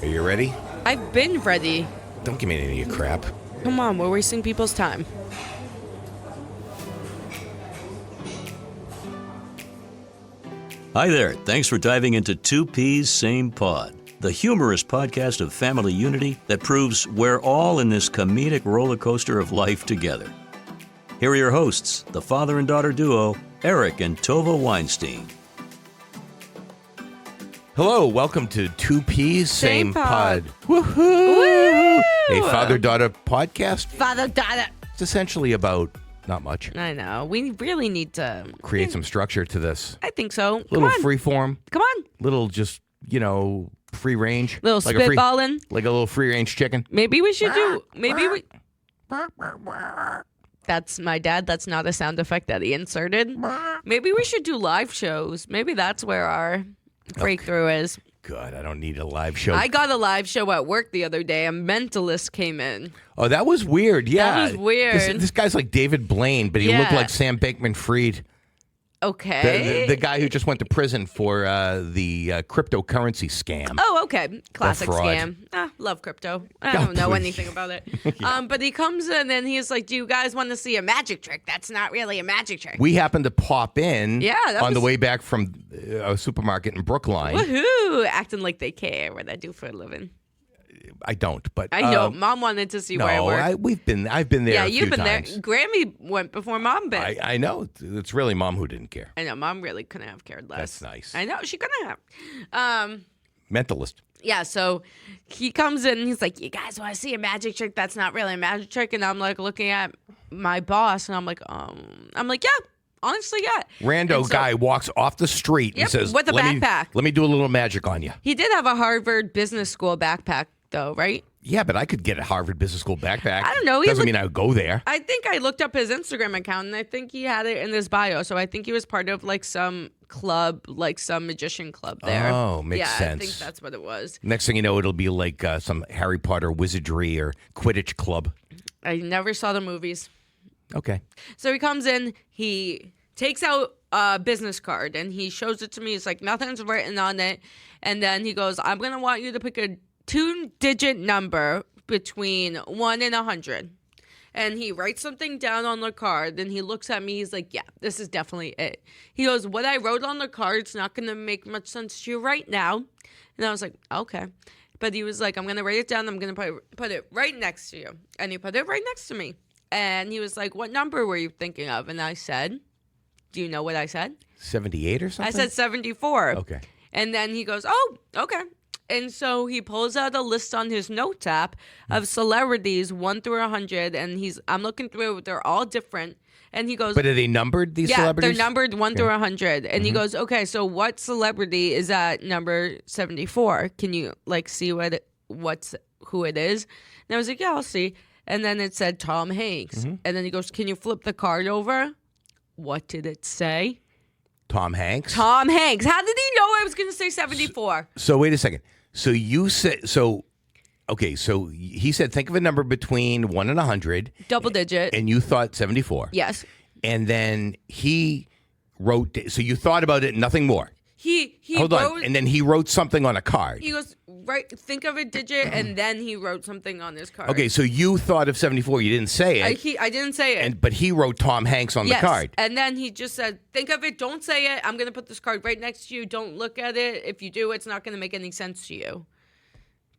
Are you ready? I've been ready. Don't give me any of your crap. Come on, we're wasting people's time. Hi there. Thanks for diving into Two Peas, Same Pod, the humorous podcast of family unity that proves we're all in this comedic roller coaster of life together. Here are your hosts, the father and daughter duo, Eric and Tovah Weinstein. Hello, welcome to Two Peas, Same Pod. Woohoo! Woo! A father-daughter podcast. Father-daughter. It's essentially about not much. I know. We really need to Create some structure to this. I think so. Come Little on. freeform. Come on. Little just, free range. Little like spitballing. Like a little free range chicken. Maybe we should do. That's my dad. That's not a sound effect that he inserted. Maybe we should do live shows. Maybe that's where our breakthrough is. God, I don't need a live show. I got a live show at work the other day. A Mentalist came in. Oh, that was weird. Yeah. That was weird. This guy's like David Blaine, but he looked like Sam Bankman-Fried. Okay. The guy who just went to prison for the cryptocurrency scam. Oh, okay. Classic fraud. scam. Love crypto. I don't know anything about it. But he comes in and he's like, do you guys want to see a magic trick? That's not really a magic trick. We happened to pop in on the was- way back from a supermarket in Brookline. Woohoo! Acting like they care what I do for a living. I don't, but I know. Mom wanted to see where I work. I've been there. Yeah, a you've few been times. there. Grammy went before Mom been. I know. It's really Mom who didn't care. I know. Mom really couldn't have cared less. That's nice. I know. She couldn't have. Mentalist. Yeah, so he comes in and he's like, you guys want to see a magic trick? That's not really a magic trick. And I'm like looking at my boss and I'm like, yeah, honestly, yeah. Rando guy walks off the street and says, with a backpack. Let me do a little magic on you. He did have a Harvard Business School backpack though, right? Yeah, but I could get a Harvard Business School backpack. I don't know. Doesn't mean I would go there. I think I looked up his Instagram account and I think he had it in his bio. So I think he was part of like some club, like some magician club there. Oh, makes sense. Yeah, I think that's what it was. Next thing you know, it'll be like some Harry Potter wizardry or Quidditch club. I never saw the movies. Okay. So he comes in, he takes out a business card and he shows it to me. It's like nothing's written on it. And then he goes, I'm going to want you to pick a 2-digit number between 1 and 100. And he writes something down on the card. Then he looks at me. He's like, yeah, this is definitely it. He goes, what I wrote on the card's not going to make much sense to you right now. And I was like, okay. But he was like, I'm going to write it down. I'm going to put it right next to you. And he put it right next to me. And he was like, what number were you thinking of? And I said, do you know what I said? 78 or something? I said 74. Okay. And then he goes, oh, okay. And so he pulls out a list on his notes app of celebrities 1 through 100. And I'm looking through, they're all different. And he goes, But are they numbered, these celebrities? Yeah, they're numbered 1 through 100. And he goes, okay, so what celebrity is at number 74? Can you like see who it is? And I was like, yeah, I'll see. And then it said Tom Hanks. And then he goes, can you flip the card over? What did it say? Tom Hanks? Tom Hanks. How did he know I was going to say 74? So wait a second. So you said, so he said, think of a number between 1 and 100. Double digit. And you thought 74. Yes. And then he wrote, so you thought about it, nothing more. He Hold wrote, on. And then he wrote something on a card. He goes, right, think of a digit, and then he wrote something on his card. Okay, so you thought of 74. You didn't say it. I didn't say it. But he wrote Tom Hanks on the card. And then he just said, think of it, don't say it. I'm going to put this card right next to you. Don't look at it. If you do, it's not going to make any sense to you.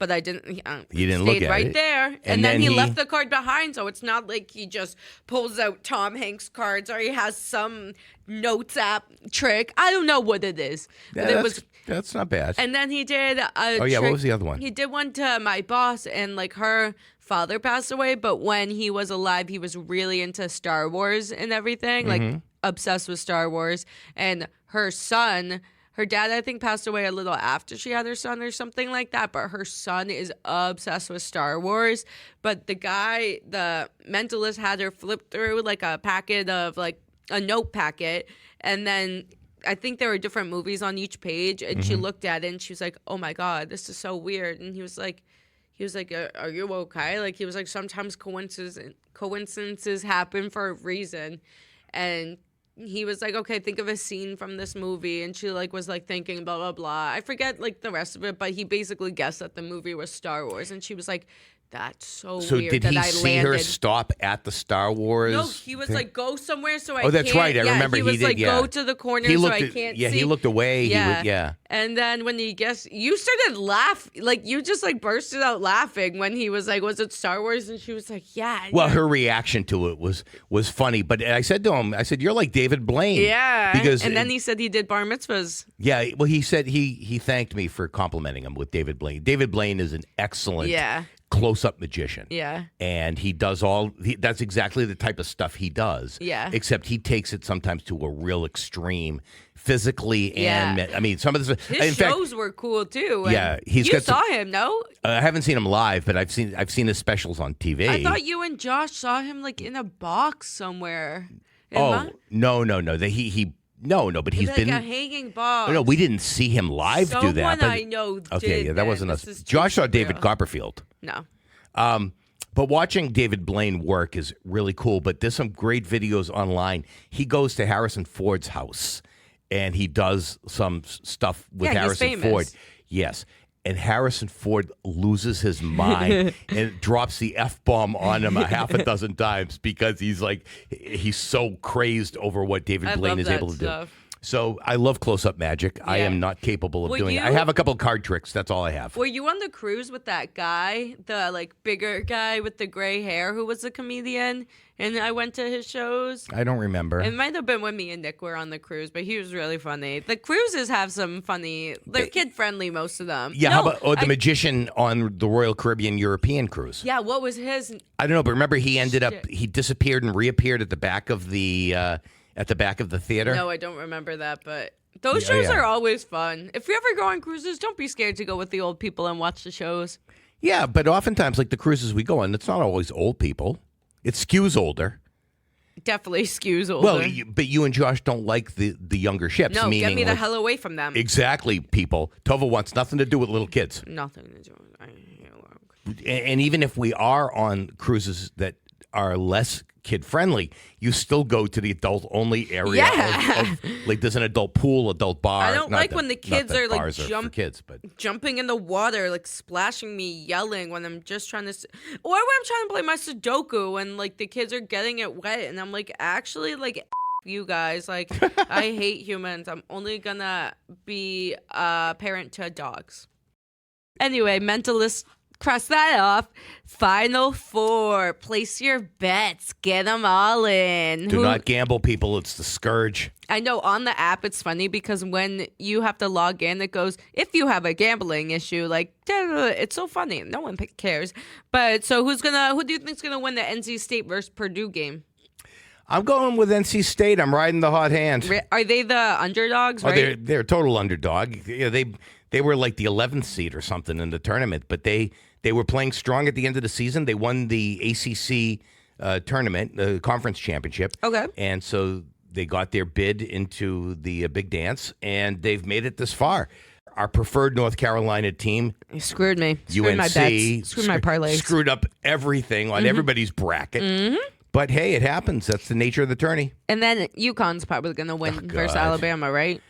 But I didn't. You didn't look at it. right there. And then he left the card behind, so it's not like he just pulls out Tom Hanks cards or he has some notes app trick. I don't know what it is. Yeah, But that's not bad. and then he did a what was the other one? He did one to my boss, and like her father passed away, but when he was alive, he was really into Star Wars and everything, like obsessed with Star Wars. And her dad, I think, passed away a little after she had her son or something like that, but her son is obsessed with Star Wars. But the mentalist had her flip through like a packet of like a note packet, and then I think there were different movies on each page, and she looked at it and she was like, oh my God, this is so weird. And he was like, are you okay? Like, he was like, sometimes coincidences happen for a reason. And he was like, okay, think of a scene from this movie, and she like was like thinking blah blah blah. I forget like the rest of it, but he basically guessed that the movie was Star Wars, and she was like, that's so weird. Did that he I see landed. her stop at the Star Wars? No, he was like, go somewhere so I Oh, that's can't. right. I remember he he was did, like, yeah. go to the corner He so looked I at- can't yeah, see. he looked away. Yeah. And then when he guessed, you started laughing. Like, you just like bursted out laughing when he was like, was it Star Wars? And she was like, yeah. Well, her reaction to it was funny. But I said to him, I said, you're like David Blaine. Yeah. Because and then he said he did bar mitzvahs. Yeah, well, he said he thanked me for complimenting him with David Blaine. David Blaine is an excellent close-up magician. Yeah. And he does that's exactly the type of stuff he does. Yeah. Except he takes it sometimes to a real extreme physically and I mean, some of this His shows were cool too. And Yeah, you got saw him, no? I haven't seen him live, but I've seen his specials on TV. I thought you and Josh saw him like in a box somewhere. No. But he's like been a hanging box. Oh, no, we didn't see him live do that. Someone But, I know okay, did yeah, that wasn't This us. is Josh too saw David surreal. Copperfield. No. But watching David Blaine work is really cool. But there's some great videos online. He goes to Harrison Ford's house and he does some stuff with Yeah, he's Harrison famous. Ford. Yes. And Harrison Ford loses his mind and drops the F-bomb on him a half a dozen times because he's so crazed over what David I Blaine love is that able to stuff. do. So I love close-up magic. I Yeah. am not capable of Were doing it. you- I have a couple of card tricks. That's all I have. Were you on the cruise with that guy, the like bigger guy with the gray hair who was a comedian? And I went to his shows. I don't remember. It might have been when me and Nick were on the cruise, but he was really funny. The cruises have some funny. They're kid friendly, most of them. Yeah, how No, about the magician on the Royal Caribbean European cruise? Yeah, what was his? I don't know, but remember he ended up Shit. he disappeared and reappeared at the back of the theater. No, I don't remember that, but those Yeah, shows yeah. are always fun. If you ever go on cruises, don't be scared to go with the old people and watch the shows. Yeah, but oftentimes like the cruises we go on, it's not always old people. It skews older. Definitely skews older. Well, but you and Josh don't like the younger ships. no, meaning get me the like- hell away from them. Exactly, people. Tovah wants nothing to do with little kids. Nothing to do. And even if we are on cruises that are less kid friendly, you still go to the adult only area. Yeah. Of like there's an adult pool, adult bar. I don't Not like that- when the not kids that are, like, bars for kids, but Jumping in the water, like splashing me, yelling when I'm just trying to, or when I'm trying to play my Sudoku and like the kids are getting it wet, and I'm like, actually, like, you guys, like, I hate humans. I'm only gonna be a parent to dogs. Anyway, Mentalist, cross that off. Final four. Place your bets. Get them all in. do not gamble, people. It's the scourge. I know on the app it's funny because when you have to log in, it goes, if you have a gambling issue, like, it's so funny. No one cares. But so who do you think's gonna win the NC State versus Purdue game? I'm going with NC State. I'm riding the hot hand. Are they the underdogs, Oh, right? they're a total underdog. Yeah, they were like the 11th seed or something in the tournament, but they were playing strong at the end of the season. They won the ACC tournament, the conference championship. Okay. And so they got their bid into the big dance, and they've made it this far. Our preferred North Carolina team, You screwed me. Screwed UNC, my bets. Screwed my parlays. screwed up everything on everybody's bracket. But hey, it happens. That's the nature of the tourney. And then UConn's probably going to win versus God. Alabama, right?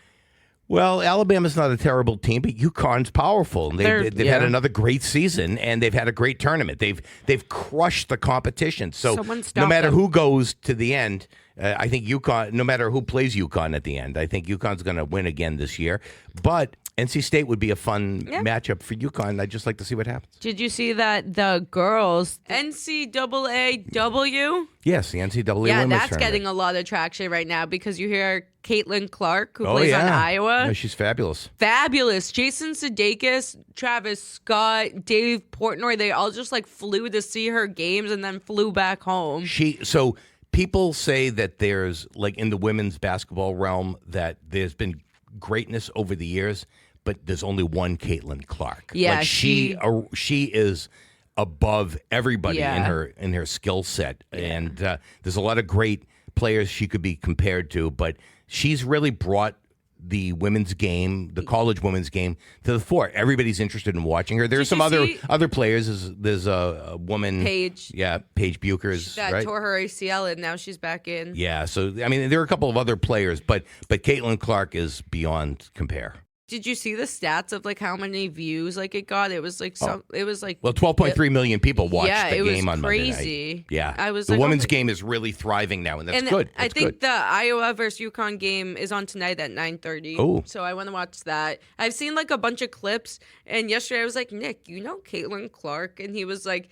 Well, Alabama's not a terrible team, but UConn's powerful. And they've had yeah. another great season, and they've had a great tournament. They've crushed the competition. So Someone no stop matter them. who goes to the end, I think UConn, no matter who plays UConn at the end, I think UConn's going to win again this year. But NC State would be a fun matchup for UConn. I'd just like to see what happens. Did you see that the girls, NCAAW? Yes, the NCAA Yeah, women's that's tournament. getting a lot of traction right now because you hear Caitlin Clark, who Oh, plays yeah. on Iowa. No, she's fabulous. Fabulous. Jason Sudeikis, Travis Scott, Dave Portnoy, they all just like flew to see her games and then flew back home. So people say that there's like in the women's basketball realm that there's been greatness over the years, but there's only one Caitlin Clark. Yeah, like she is above everybody Yeah. in her skill set, and there's a lot of great players she could be compared to, but she's really brought the women's game, the college women's game, to the fore. Everybody's interested in watching her. There's some other players. There's a woman, Paige. Yeah, Paige Buchers, That right? tore her ACL and now she's back in. Yeah, so I mean, there are a couple of other players, but Caitlin Clark is beyond compare. Did you see the stats of like how many views like it got? It was like it was like 12.3 million people watched the it was game on Monday crazy. night. Yeah, I was the like, women's game is really thriving now, and that's good. I think the Iowa versus UConn game is on tonight at 9:30. Oh, so I want to watch that. I've seen like a bunch of clips, and yesterday I was like, Nick, you know Caitlin Clark, and he was like,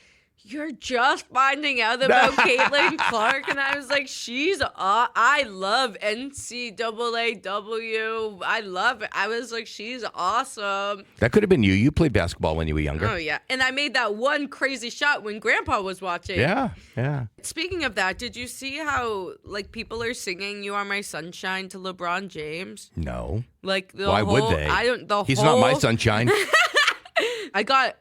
you're just finding out about Caitlin Clark, and I was like, I love NCAAW. I love it. I was like, she's awesome. that could have been you. You played basketball when you were younger. Oh yeah, and I made that one crazy shot when Grandpa was watching. Yeah. Speaking of that, did you see how like people are singing "You Are My Sunshine" to LeBron James? No. Like Why would they? I don't. He's not my sunshine. I got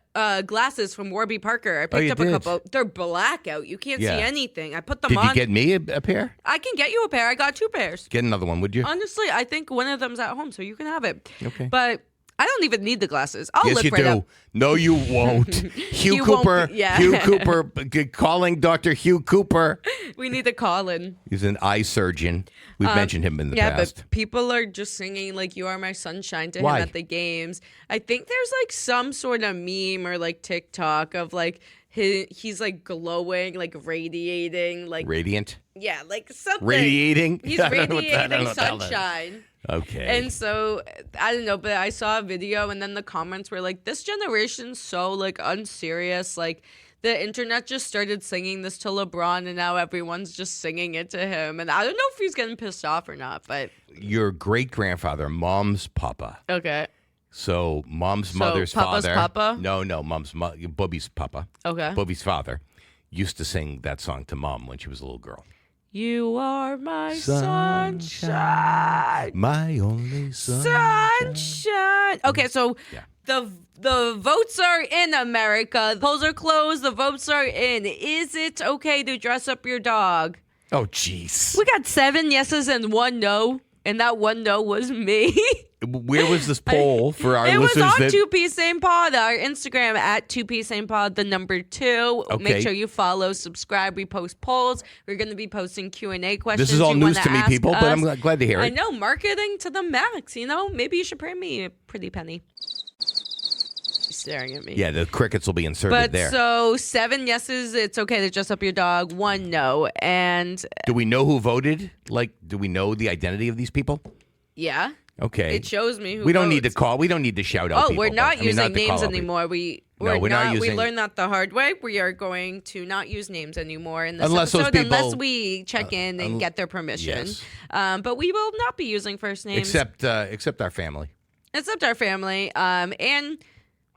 glasses from Warby Parker. I picked up a couple. They're blackout. You can't see anything. I put them Did on. you get me a pair? I can get you a pair. I got 2 pairs. Get another one, would you? Honestly, I think one of them's at home, so you can have it. Okay. But I don't even need the glasses. I'll Yes, lift you right do. up. No, you won't. Hugh You won't Cooper. be- yeah. Hugh Cooper. Calling Dr. Hugh Cooper. We need to call in. He's an eye surgeon. We've mentioned him in the past. But people are just singing like "You Are My Sunshine" to Why? him at the games. I think there's like some sort of meme or like TikTok of like he's like glowing, like radiating, like Radiant. yeah, like something. Radiating. He's I don't know what that- I don't know radiating what that is. sunshine. Okay. And so I don't know, but I saw a video and then the comments were like, this generation's so like unserious. Like the internet just started singing this to LeBron and now everyone's just singing it to him. And I don't know if he's getting pissed off or not, but Your great grandfather, Mom's papa. okay. So Mom's So mother's Papa's father. papa? No, Bobby's papa. Okay. Bobby's father used to sing that song to Mom when she was a little girl. You are my sunshine. My only sunshine. Sunshine. Okay, so the votes are in America. The polls are closed. The votes are in. Is it okay to dress up your dog? Oh, jeez. We got 7 yeses and 1 no, and that 1 no was me. Where was this poll for our it was listeners? on 2P Same Pod, our Instagram at 2P Same Pod, the number 2. Okay. Make sure you follow, subscribe. We post polls. We're going to be posting Q&A questions. This is all you news wanna to me, ask people, but I'm us. glad to hear it. I know, marketing to the max. You know, maybe you should pay me a pretty penny. She's staring at me. Yeah, the crickets will be inserted But there. so 7 yeses, it's okay to dress up your dog. 1 no, and Do we know who voted? Like, do we know the identity of these people? yeah. Okay. It shows me who We don't need to votes. call. We don't need to shout out. Oh, people, we're not but- I mean, using to call names out people. anymore. we're not We using- learned that the hard way. We are going to not use names anymore in this Unless those episode, unless people- we check in and get their permission. yes. But we will not be using first names, Except our family. except our family and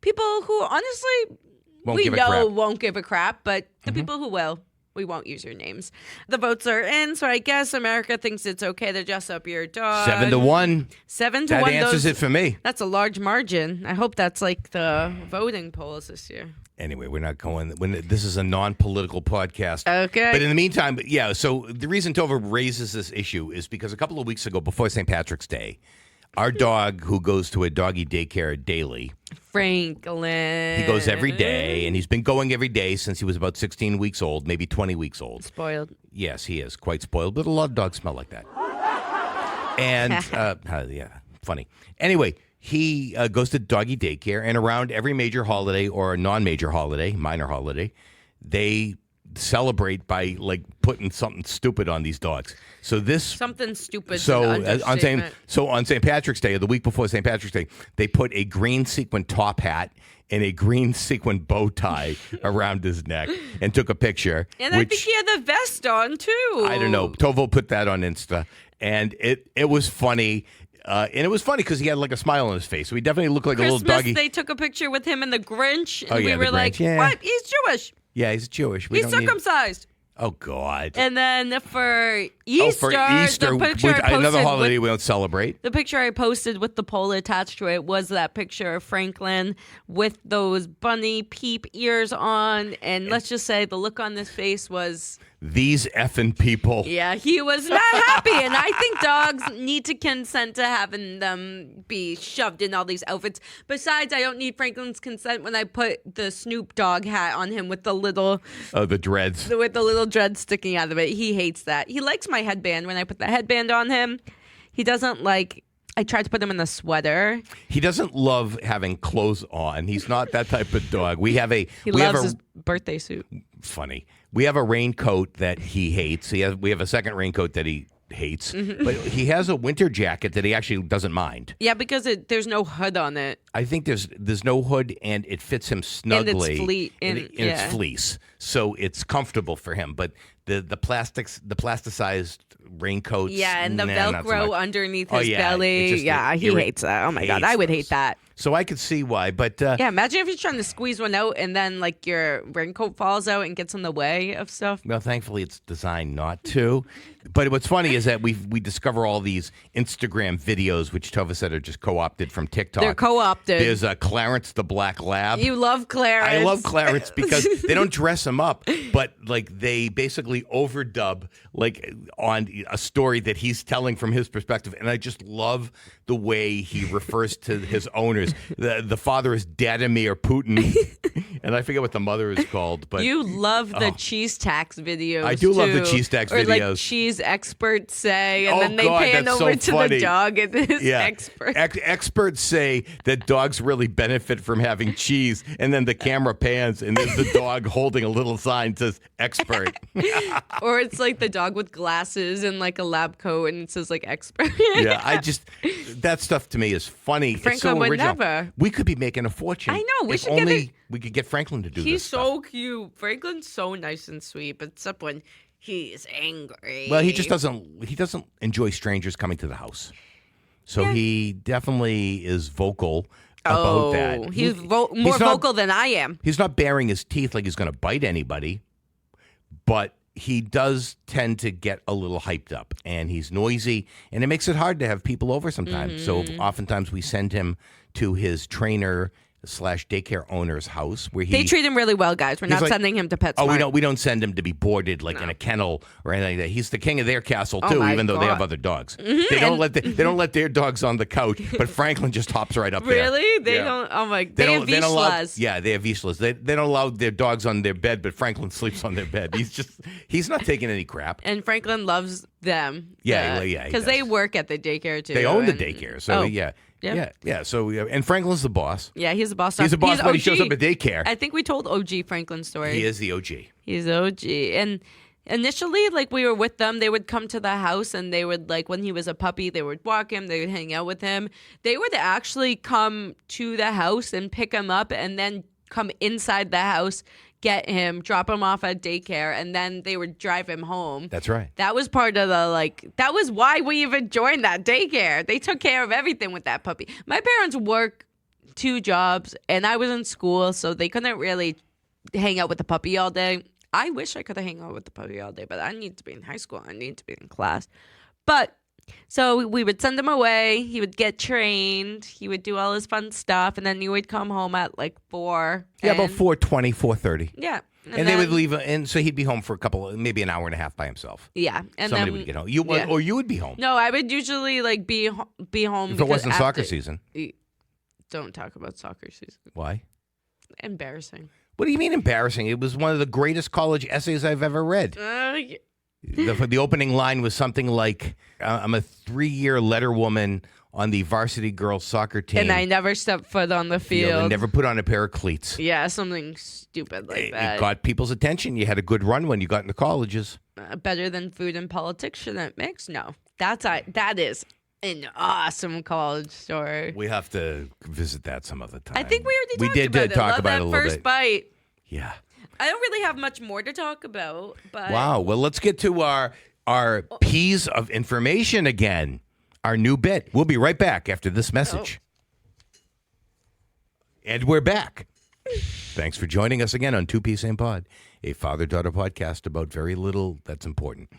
people who honestly Won't we give a know crap. won't give a crap, but the people who will. We won't use your names. The votes are in, so I guess America thinks it's okay to dress up your dog. 7-1. 7 to That 1. answers it for me. That's a large margin. I hope that's like the voting polls this year. Anyway, we're not going. This is a non-political podcast. Okay. But in the meantime, yeah. So the reason Tovah raises this issue is because a couple of weeks ago, before St. Patrick's Day, our dog, who goes to a doggy daycare daily, Franklin. he goes every day, and he's been going every day since he was about 16 weeks old, maybe 20 weeks old. Spoiled. Yes, he is quite spoiled, but a lot of dogs smell like that. And yeah, funny. Anyway, he goes to doggy daycare, and around every major holiday or non-major holiday, minor holiday, they celebrate by like putting something stupid on these dogs. So this Something stupid. on St. Patrick's Day, or the week before St. Patrick's Day, they put a green sequin top hat and a green sequin bow tie around his neck and took a picture. And I think he had the vest on too. I don't know. Tovah put that on Insta, and it was funny. And it was funny because he had like a smile on his face. So he definitely looked like a little Christmas, doggy. they took a picture with him and the Grinch. And Oh, yeah, we the were like, Grinch, yeah. what? He's Jewish. Yeah, he's Jewish. He's circumcised. Oh, God. And then for Easter, the picture I posted another holiday with, we don't celebrate. the picture I posted with the pole attached to it was that picture of Franklin with those bunny peep ears on. And let's just say the look on his face was... These effing people. Yeah, he was not happy. And I think dogs need to consent to having them be shoved in all these outfits. Besides, I don't need Franklin's consent when I put the Snoop Dogg hat on him with the little... Oh, the dreads. With the little dreads sticking out of it. He hates that. He likes my headband when I put the headband on him. He doesn't like... I tried to put him in a sweater. He doesn't love having clothes on. He's not that type of dog. He loves his birthday suit. Funny. We have a raincoat that he hates. We have a second raincoat that he hates. But he has a winter jacket that he actually doesn't mind. Yeah, because there's no hood on it. I think there's no hood, and it fits him snugly. And it's fleece, so it's comfortable for him. But the plasticized raincoats. Yeah, and the not so Velcro much. underneath Oh, his yeah, belly. it just- He hates that. Oh my God, I would hate that. So I could see why, but Yeah, imagine if you're trying to squeeze one out and then like your raincoat falls out and gets in the way of stuff. well, thankfully it's designed not to. But what's funny is that we discover all these Instagram videos, which Tovah said are just co-opted from TikTok. They're co-opted. There's Clarence the Black Lab. You love Clarence. I love Clarence because they don't dress him up, but like they basically overdub like on a story that he's telling from his perspective, and I just love the way he refers to his owners. The father is Dadimir Putin, and I forget what the mother is called. But you love the cheese tax videos. I do love the too. cheese tax or videos. Like cheese experts say, and Oh, then they God, pan that's over so to funny. the dog and this expert. Experts say that dogs really benefit from having cheese, and then the camera pans, and there's the dog holding a little sign that says expert. Or it's like the dog with glasses and like a lab coat, and it says like expert. Yeah, that stuff to me is funny. Franklin it's so would original. never. We could be making a fortune. I know, we if should get only it. we could get Franklin to do He's this stuff. so cute. Franklin's so nice and sweet, but except when he's angry. Well, he just doesn't. He doesn't enjoy strangers coming to the house, so he definitely is vocal about that. He's more not- vocal than I am. He's not baring his teeth like he's going to bite anybody, but he does tend to get a little hyped up, and he's noisy, and it makes it hard to have people over sometimes. So oftentimes we send him to his trainer / daycare owner's house where They treat him really well, guys. We're not like- sending him to PetSmart. Oh, we don't send him to be boarded like in a kennel or anything like that. He's the king of their castle too, my even though they have God. other dogs. They don't let their dogs on the couch, but Franklin just hops right up there. Really? They Yeah. don't. Oh my. They have don't allow. Vizslas. Yeah, they have Vizslas. They don't allow their dogs on their bed, but Franklin sleeps on their bed. He's not taking any crap. And Franklin loves them. Yeah, he Because they does. work at the daycare too. They own the and- daycare, so Oh, yeah. Yeah. So and Franklin's the boss. Yeah, he's a boss. He's a boss when he shows OG. up at daycare. I think we told OG Franklin's story. He is the OG. He's OG. And initially, like, we were with them. They would come to the house, and they would, like, when he was a puppy, they would walk him. They would hang out with him. They would actually come to the house and pick him up and then come inside the house, get him, drop him off at daycare, and then they would drive him home. That's right. That was part of that was why we even joined that daycare. They took care of everything with that puppy. My parents work 2 jobs, and I was in school, so they couldn't really hang out with the puppy all day. I wish I could have hung out with the puppy all day, but I need to be in high school. I need to be in class. But so we would send him away. He would get trained. He would do all his fun stuff, and then he would come home at like 4. Yeah, about and- 4:20, 4:30. Yeah. And they would leave, and so he'd be home for maybe an hour and a half by himself. Yeah. And Somebody then would get home. yeah. Or you would be home. No, I would usually like be home If it because wasn't soccer after- season. Don't talk about soccer season. Why? Embarrassing. What do you mean embarrassing? It was one of the greatest college essays I've ever read. The opening line was something like, I'm a 3-year letterwoman on the varsity girls soccer team. And I never stepped foot on the field. And never put on a pair of cleats. Yeah, something stupid like that. It got people's attention. You had a good run when you got into colleges. Better than food and politics shouldn't mix? No. That is an awesome college story. We have to visit that some other time. I think we already talked about it. talk Love about that it a little first bit. bite. Yeah. I don't really have much more to talk about, but Wow. Well, let's get to our piece of information again. Our new bit. We'll be right back after this message. And we're back. Thanks for joining us again on 2P Same Pod, a father-daughter podcast about very little that's important.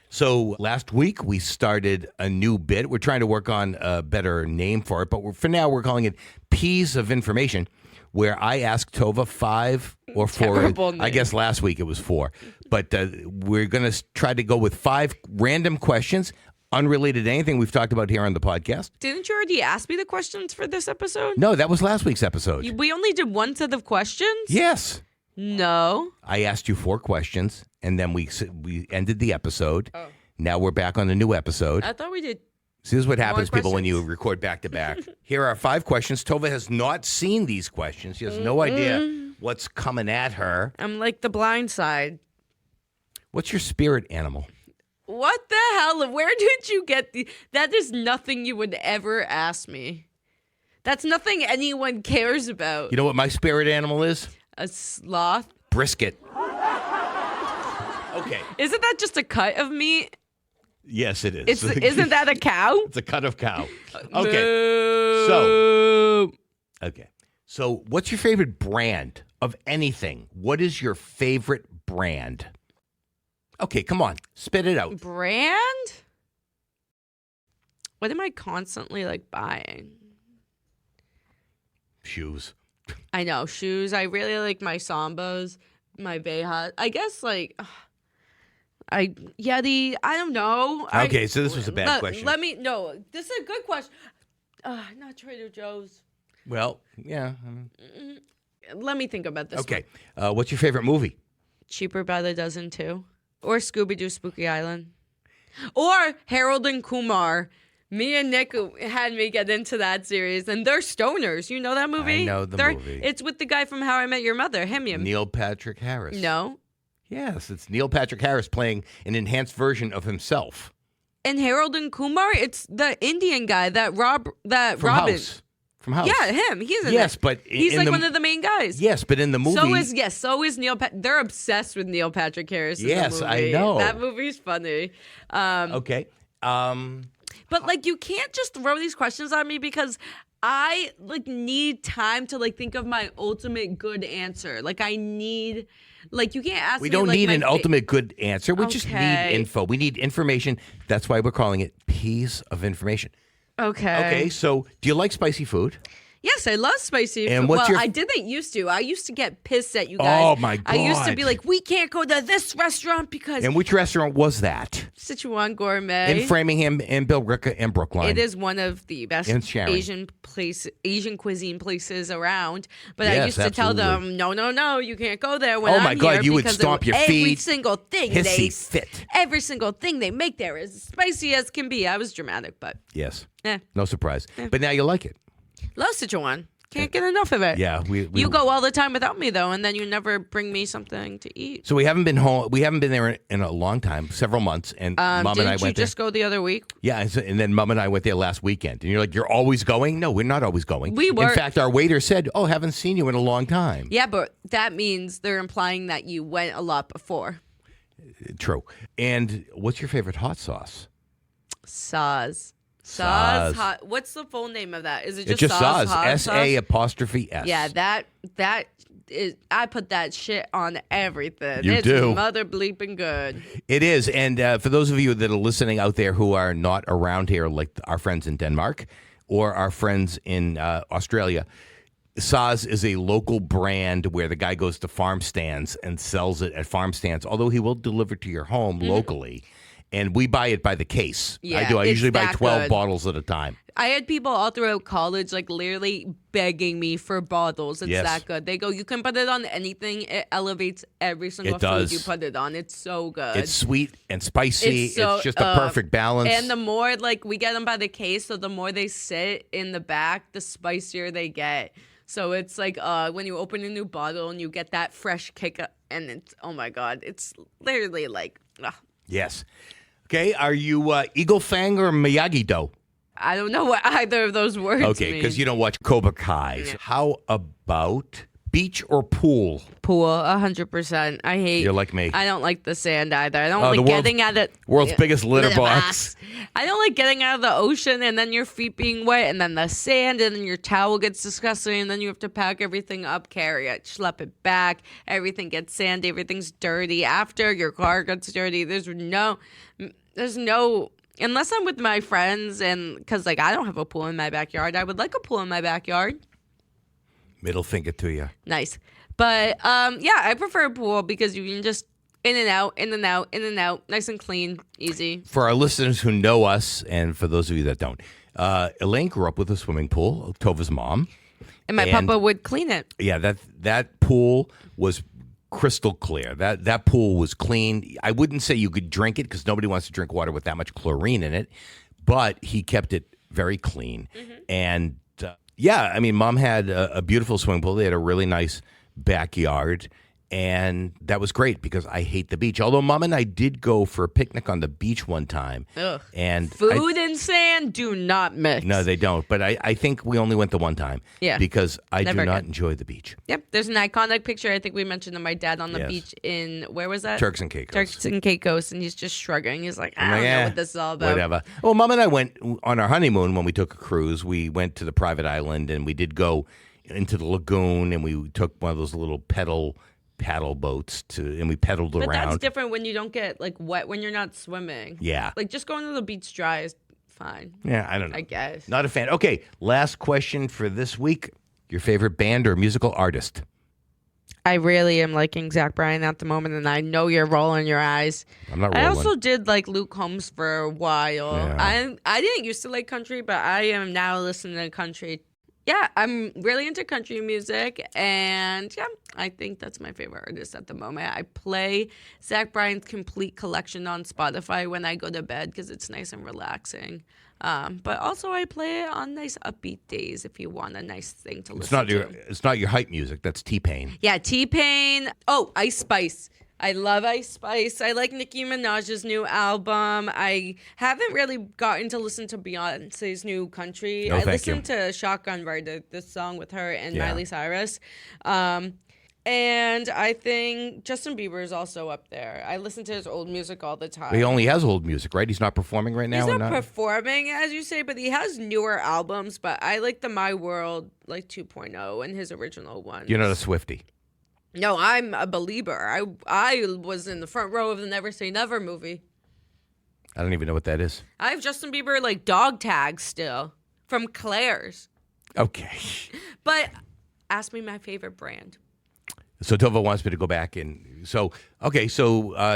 So last week we started a new bit. We're trying to work on a better name for it, but for now we're calling it Peas of Information, where I ask Tovah 5 or 4. Terrible name. I guess last week it was 4. But we're going to try to go with 5 random questions, unrelated to anything we've talked about here on the podcast. Didn't you already ask me the questions for this episode? No, that was last week's episode. We only did one set of questions? Yes. No. I asked you 4 questions, and then we ended the episode. Oh. Now we're back on a new episode. I thought we did. See, this is what happens, people, when you record back to back. Here are 5 questions. Tovah has not seen these questions. She has no idea what's coming at her. I'm like the blind side. What's your spirit animal? What the hell? Where did you get that is nothing you would ever ask me. That's nothing anyone cares about. You know what my spirit animal is? A sloth? Brisket. Okay. Isn't that just a cut of meat? Yes, it is. Isn't that a cow? It's a cut of cow. Okay. So what's your favorite brand of anything? What is your favorite brand? Okay, come on. Spit it out. Brand? What am I constantly buying? Shoes. I know, shoes. I really like my Sambas, my Vejas. I guess Yeti. I don't know. Okay, so this was a bad question. This is a good question. Not Trader Joe's. Well, yeah. Let me think about this. Okay. What's your favorite movie? Cheaper by the Dozen too. Or Scooby-Doo Spooky Island. Or Harold and Kumar. Me and Nick had me get into that series, and they're stoners. You know that movie? I know the movie. It's with the guy from How I Met Your Mother, him. Neil Patrick Harris. No. Yes, it's Neil Patrick Harris playing an enhanced version of himself. And Harold and Kumar, it's the Indian guy that Robin. From House. Yeah, him. He's in Yes, it. but he's one of the main guys. Yes, but in the movie. So is Neil. They're obsessed with Neil Patrick Harris. Yes, in the movie. I know. That movie's funny. Okay. But you can't just throw these questions at me because I need time to think of my ultimate good answer. I need you can't ask me. We don't need an ultimate good answer. We just need info. We need information. That's why we're calling it Peas of Information. Okay. Okay, so do you like spicy food? Yes, I love spicy and food. What's I didn't used to. I used to get pissed at you guys. Oh, my God. I used to be like, we can't go to this restaurant because... And which restaurant was that? Sichuan Gourmet. In Framingham and Billerica and Brookline. It is one of the best Asian cuisine places around. But yes, I used to tell them, no, you can't go there when I'm here. Oh, my God, you would stomp your feet. Every single thing every single thing they make there is spicy as can be. I was dramatic, but... Yes. No surprise. But now you like it. Love Sichuan. Can't get enough of it. Yeah, you go all the time without me though, and then you never bring me something to eat. So we haven't been home. We haven't been there in a long time, several months. And Mom and I went there. Didn't you just go the other week? Yeah, and then Mom and I went there last weekend. And you're like, you're always going? No, we're not always going. We were. In fact, our waiter said, "Oh, haven't seen you in a long time." Yeah, but that means they're implying that you went a lot before. True. And what's your favorite hot sauce? Saz. What's the full name of that? Is it just Saz? S-A''S? Yeah, that is. I put that shit on everything. You it's do. Mother bleeping good. It is. And for those of you that are listening out there who are not around here, like our friends in Denmark or our friends in Australia, Saz is a local brand where the guy goes to farm stands and sells it at farm stands, although he will deliver to your home locally. And we buy it by the case. Yeah, I do. I usually buy 12 good. bottles at a time. I had people all throughout college literally begging me for bottles. It's that good. They go, you can put it on anything. It elevates every single food you put it on. It's so good. It's sweet and spicy. It's just a perfect balance. And the more we get them by the case, so the more they sit in the back, the spicier they get. So it's when you open a new bottle and you get that fresh kick, and it's, oh my God, it's literally Yes. Okay, are you Eagle Fang or Miyagi-Do? I don't know what either of those words mean. Okay, because you don't watch Cobra Kai. Yeah. How about Beach or pool? Pool, 100%. I hate. You're like me. I don't like the sand either. I don't the like getting out of world's biggest litter box. I don't like getting out of the ocean and then your feet being wet and then the sand and then your towel gets disgusting and then you have to pack everything up, carry it, schlep it back. Everything gets sandy. Everything's dirty. After your car gets dirty, there's no. Unless I'm with my friends and because like I don't have a pool in my backyard. I would like a pool in my backyard. Middle finger to you. Nice. But, yeah, I prefer a pool because you can just in and out, in and out, in and out, nice and clean, easy. For our listeners who know us, and for those of you that don't, Elaine grew up with a swimming pool, Tovah's mom. And my papa would clean it. Yeah, that pool was crystal clear. That pool was clean. I wouldn't say you could drink it because nobody wants to drink water with that much chlorine in it, but he kept it very clean. Mm-hmm. And yeah, I mean, Mom had a beautiful swimming pool. They had a really nice backyard, and that was great because I hate the beach. Although Mom and I did go for a picnic on the beach one time. Ugh. And food and sand do not mix. No, they don't. But I think we only went the one time. Yeah. Because I do not enjoy the beach. Yep. There's an iconic picture I think we mentioned of my dad on the beach in, where was that? Turks and Caicos. Turks and Caicos, and he's just shrugging. He's like, I don't know what this is all about. Whatever. Well, Mom and I went on our honeymoon when we took a cruise. We went to the private island, and we did go into the lagoon, and we took one of those little paddle boats and we pedaled around. But that's different when you don't get like wet when you're not swimming. Yeah. Like just going to the beach dry is fine. Yeah, I don't know. I guess. Not a fan. Okay, last question for this week. Your favorite band or musical artist? I really am liking Zach Bryan at the moment, and I know you're rolling your eyes. I'm not rolling. I also did like Luke Combs for a while. Yeah. I didn't used to like country, but I am now listening to country. Yeah, I'm really into country music, and yeah, I think that's my favorite artist at the moment. I play Zach Bryan's complete collection on Spotify when I go to bed because it's nice and relaxing. But also I play it on nice upbeat days if you want a nice thing to listen to. It's not your hype music. That's T-Pain. Yeah, T-Pain. Oh, Ice Spice. I love Ice Spice. I like Nicki Minaj's new album. I haven't really gotten to listen to Beyonce's new country. I listened to Shotgun Ride, this song with her and Miley Cyrus. And I think Justin Bieber is also up there. I listen to his old music all the time. He only has old music, right? He's not performing right now? He's not performing, as you say, but he has newer albums. But I like the My World like 2.0 and his original one. You're not a Swiftie. No, I'm a believer. I was in the front row of the Never Say Never movie. I don't even know what that is. I have Justin Bieber like dog tags still from Claire's. Okay. But ask me my favorite brand. So Tovah wants me to go back and so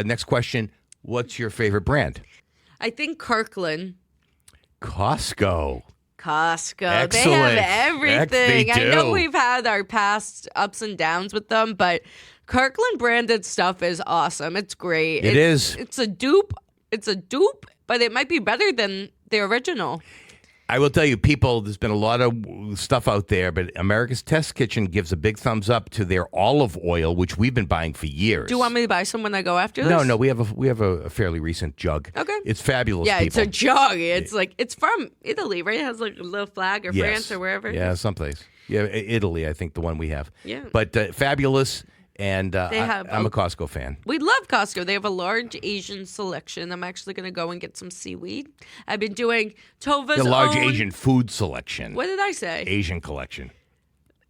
next question, what's your favorite brand? I think Kirkland. Costco. Excellent. They have everything. They do. I know we've had our past ups and downs with them, but Kirkland branded stuff is awesome. It's great. It is. It's a dupe. But it might be better than the original. I will tell you, people, there's been a lot of stuff out there, but America's Test Kitchen gives a big thumbs up to their olive oil, which we've been buying for years. Do you want me to buy some when I go after this? No, we have a fairly recent jug. Okay. It's fabulous, yeah, people. It's a jug. It's like, it's from Italy, right? It has like a little flag or France or wherever. Yeah, someplace. Yeah, Italy, I think the one we have. Yeah. But fabulous, and I'm a Costco fan. We love Costco. They have a large Asian selection. I'm actually going to go and get some seaweed. I've been doing Tovah's The large Asian food selection. What did I say? Asian collection.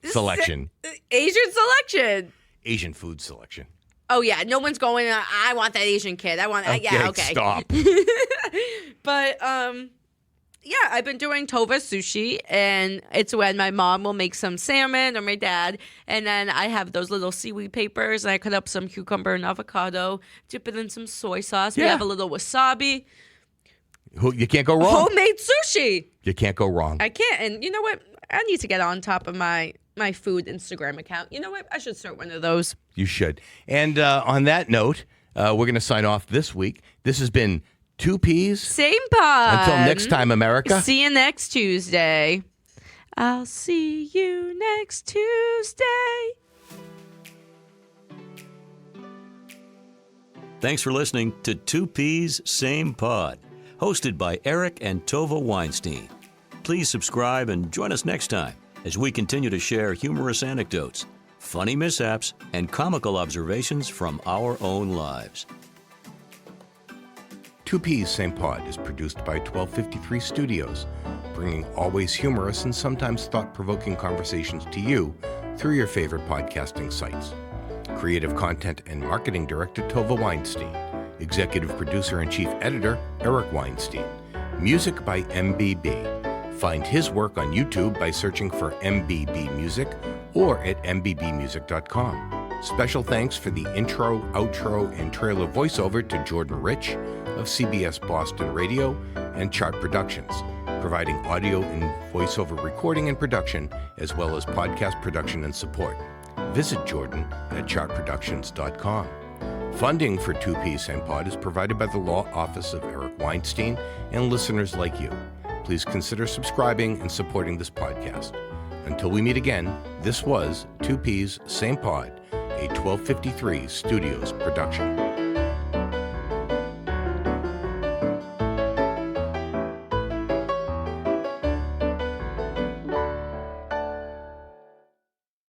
Selection. Asian selection. Asian food selection. Oh, yeah. No one's going, I want that Asian kid. I want that. Yeah, okay. Stop. But, yeah, I've been doing Tovah sushi, and it's when my mom will make some salmon or my dad, and then I have those little seaweed papers, and I cut up some cucumber and avocado, dip it in some soy sauce. Yeah. We have a little wasabi. You can't go wrong. Homemade sushi. You can't go wrong. I can't. And you know what? I need to get on top of my food Instagram account. You know what? I should start one of those. You should. And on that note, we're going to sign off this week. This has been Two Peas. Same pod. Until next time, America. See you next Tuesday. I'll see you next Tuesday. Thanks for listening to Two Peas, Same Pod, hosted by Eric and Tovah Weinstein. Please subscribe and join us next time as we continue to share humorous anecdotes, funny mishaps, and comical observations from our own lives. Two Peas, Same Pod is produced by 1253 Studios, bringing always humorous and sometimes thought-provoking conversations to you through your favorite podcasting sites. Creative Content and Marketing Director Tovah Weinstein. Executive Producer and Chief Editor Eric Weinstein. Music by MBB. Find his work on YouTube by searching for MBB Music or at mbbmusic.com. Special thanks for the intro, outro, and trailer voiceover to Jordan Rich of CBS Boston Radio and Chart Productions, providing audio and voiceover recording and production, as well as podcast production and support. Visit Jordan at chartproductions.com. Funding for Two Peas Same Pod is provided by the Law Office of Eric Weinstein and listeners like you. Please consider subscribing and supporting this podcast. Until we meet again, this was Two Peas Same Pod, a 1253 Studios production.